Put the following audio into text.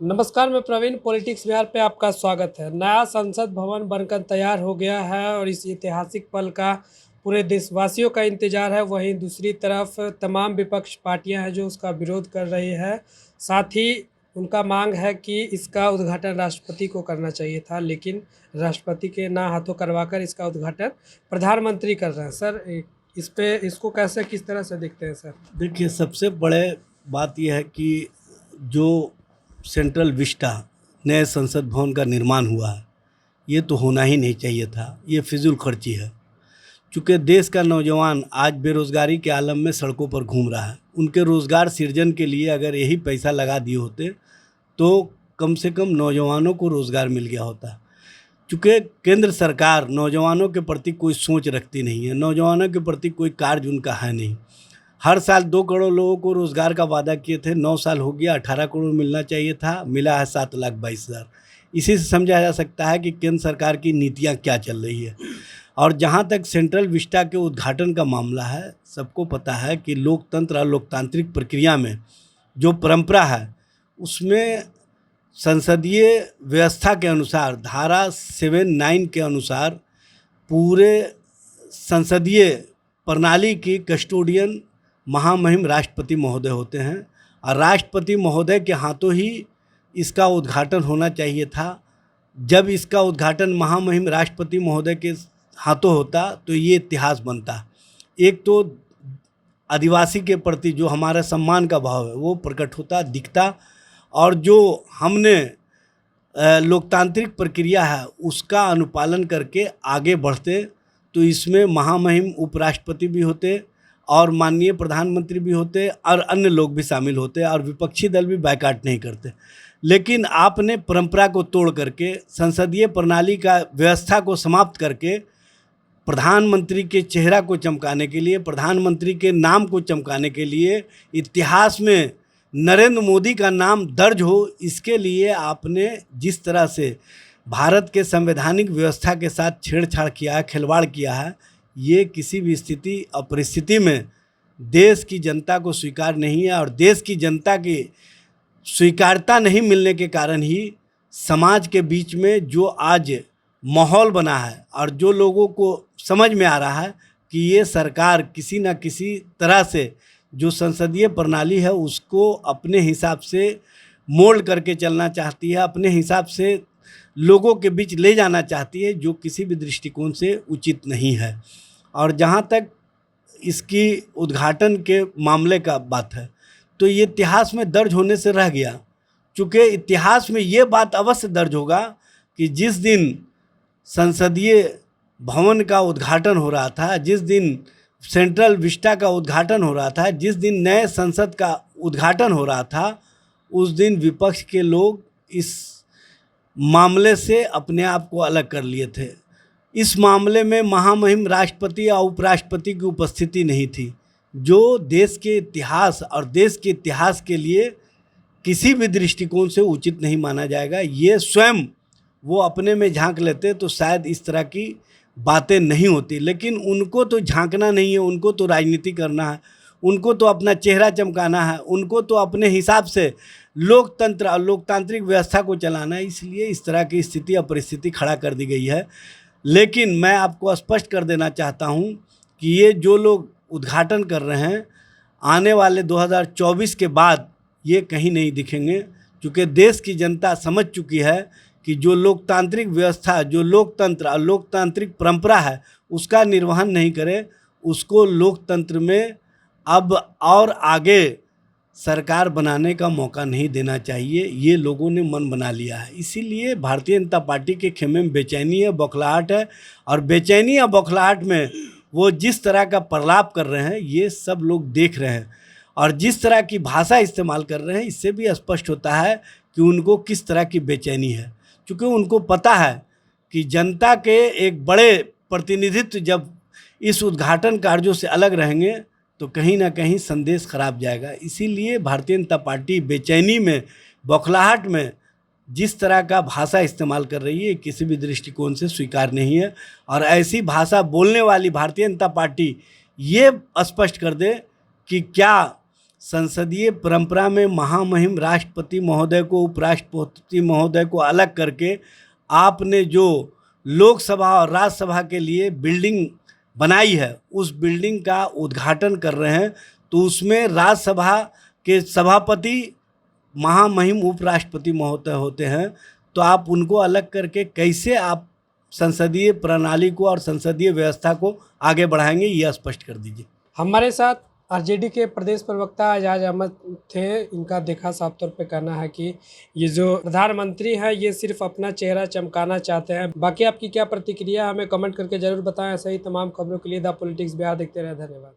नमस्कार, मैं प्रवीण पॉलिटिक्स बिहार पे आपका स्वागत है। नया संसद भवन बनकर तैयार हो गया है और इस ऐतिहासिक पल का पूरे देशवासियों का इंतजार है। वहीं दूसरी तरफ तमाम विपक्ष पार्टियां हैं जो उसका विरोध कर रही है। साथ ही उनका मांग है कि इसका उद्घाटन राष्ट्रपति को करना चाहिए था, लेकिन राष्ट्रपति के ना हाथों करवाकर इसका उद्घाटन प्रधानमंत्री कर रहे हैं। सर, इसको कैसे, किस तरह से देखते हैं सर? देखिए, सबसे बड़े बात यह है कि जो सेंट्रल विस्टा नए संसद भवन का निर्माण हुआ है, ये तो होना ही नहीं चाहिए था। ये फिजूल खर्ची है। चूँकि देश का नौजवान आज बेरोज़गारी के आलम में सड़कों पर घूम रहा है, उनके रोज़गार सृजन के लिए अगर यही पैसा लगा दिए होते तो कम से कम नौजवानों को रोज़गार मिल गया होता। चूँकि केंद्र सरकार नौजवानों के प्रति कोई सोच रखती नहीं है, नौजवानों के प्रति कोई कार्य उनका है नहीं। हर साल 2 करोड़ लोगों को रोज़गार का वादा किए थे, 9 साल हो गया, 18 करोड़ मिलना चाहिए था, मिला है 7,22,000। इसी से समझा जा सकता है कि केंद्र सरकार की नीतियां क्या चल रही है। और जहां तक सेंट्रल विस्टा के उद्घाटन का मामला है, सबको पता है कि लोकतंत्र और लोकतांत्रिक प्रक्रिया में जो परंपरा है, उसमें संसदीय व्यवस्था के अनुसार धारा 7(9) के अनुसार पूरे संसदीय प्रणाली की कस्टोडियन महामहिम राष्ट्रपति महोदय होते हैं और राष्ट्रपति महोदय के हाथों ही इसका उद्घाटन होना चाहिए था। जब इसका उद्घाटन महामहिम राष्ट्रपति महोदय के हाथों होता तो ये इतिहास बनता। एक तो आदिवासी के प्रति जो हमारा सम्मान का भाव है वो प्रकट होता, दिखता, और जो हमने लोकतांत्रिक प्रक्रिया है उसका अनुपालन करके आगे बढ़ते, तो इसमें महामहिम उपराष्ट्रपति भी होते और माननीय प्रधानमंत्री भी होते और अन्य लोग भी शामिल होते और विपक्षी दल भी बायकॉट नहीं करते। लेकिन आपने परंपरा को तोड़ करके, संसदीय प्रणाली का व्यवस्था को समाप्त करके, प्रधानमंत्री के चेहरा को चमकाने के लिए, प्रधानमंत्री के नाम को चमकाने के लिए, इतिहास में नरेंद्र मोदी का नाम दर्ज हो, इसके लिए आपने जिस तरह से भारत के संवैधानिक व्यवस्था के साथ छेड़छाड़ किया है, खिलवाड़ किया है, ये किसी भी स्थिति और परिस्थिति में देश की जनता को स्वीकार नहीं है। और देश की जनता की स्वीकारता नहीं मिलने के कारण ही समाज के बीच में जो आज माहौल बना है और जो लोगों को समझ में आ रहा है कि ये सरकार किसी न किसी तरह से जो संसदीय प्रणाली है उसको अपने हिसाब से मोल्ड करके चलना चाहती है, अपने हिसाब से लोगों के बीच ले जाना चाहती है, जो किसी भी दृष्टिकोण से उचित नहीं है। और जहाँ तक इसकी उद्घाटन के मामले का बात है, तो ये इतिहास में दर्ज होने से रह गया। चूँकि इतिहास में ये बात अवश्य दर्ज होगा कि जिस दिन संसदीय भवन का उद्घाटन हो रहा था, जिस दिन सेंट्रल विस्टा का उद्घाटन हो रहा था, जिस दिन नए संसद का उद्घाटन हो रहा था, उस दिन विपक्ष के लोग इस मामले से अपने आप को अलग कर लिए थे। इस मामले में महामहिम राष्ट्रपति और उपराष्ट्रपति की उपस्थिति नहीं थी, जो देश के इतिहास और देश के इतिहास के लिए किसी भी दृष्टिकोण से उचित नहीं माना जाएगा। ये स्वयं वो अपने में झांक लेते तो शायद इस तरह की बातें नहीं होती, लेकिन उनको तो झांकना नहीं है, उनको तो राजनीति करना है, उनको तो अपना चेहरा चमकाना है, उनको तो अपने हिसाब से लोकतंत्र और लोकतांत्रिक व्यवस्था को चलाना है। इसलिए इस तरह की स्थिति और परिस्थिति खड़ा कर दी गई है। लेकिन मैं आपको स्पष्ट कर देना चाहता हूं कि ये जो लोग उद्घाटन कर रहे हैं, आने वाले 2024 के बाद ये कहीं नहीं दिखेंगे, क्योंकि देश की जनता समझ चुकी है कि जो लोकतांत्रिक व्यवस्था, जो लोकतंत्र और लोकतांत्रिक परंपरा है उसका निर्वहन नहीं करे, उसको लोकतंत्र में अब और आगे सरकार बनाने का मौका नहीं देना चाहिए। ये लोगों ने मन बना लिया है। इसीलिए भारतीय जनता पार्टी के खेमे में बेचैनी है, बौखलाहट है, और बेचैनी या बौखलाहट में वो जिस तरह का प्रलाप कर रहे हैं ये सब लोग देख रहे हैं, और जिस तरह की भाषा इस्तेमाल कर रहे हैं इससे भी स्पष्ट होता है कि उनको किस तरह की बेचैनी है। क्योंकि उनको पता है कि जनता के एक बड़े प्रतिनिधित्व जब इस उद्घाटन कार्यों से अलग रहेंगे तो कहीं ना कहीं संदेश खराब जाएगा। इसीलिए भारतीय जनता पार्टी बेचैनी में, बौखलाहट में जिस तरह का भाषा इस्तेमाल कर रही है किसी भी दृष्टिकोण से स्वीकार नहीं है। और ऐसी भाषा बोलने वाली भारतीय जनता पार्टी ये स्पष्ट कर दे कि क्या संसदीय परंपरा में महामहिम राष्ट्रपति महोदय को, उपराष्ट्रपति महोदय को अलग करके आपने जो लोकसभा और राज्यसभा के लिए बिल्डिंग बनाई है, उस बिल्डिंग का उद्घाटन कर रहे हैं, तो उसमें राज्यसभा के सभापति महामहिम उपराष्ट्रपति महोदय होते हैं, तो आप उनको अलग करके कैसे आप संसदीय प्रणाली को और संसदीय व्यवस्था को आगे बढ़ाएंगे, ये स्पष्ट कर दीजिए। हमारे साथ आरजेडी के प्रदेश प्रवक्ता एजाज अहमद थे। इनका देखा साफ तौर पे कहना है कि ये जो प्रधानमंत्री हैं ये सिर्फ अपना चेहरा चमकाना चाहते हैं। बाकी आपकी क्या प्रतिक्रिया, हमें कमेंट करके जरूर बताएं। ऐसे ही तमाम खबरों के लिए द पॉलिटिक्स बिहार देखते रहे। धन्यवाद।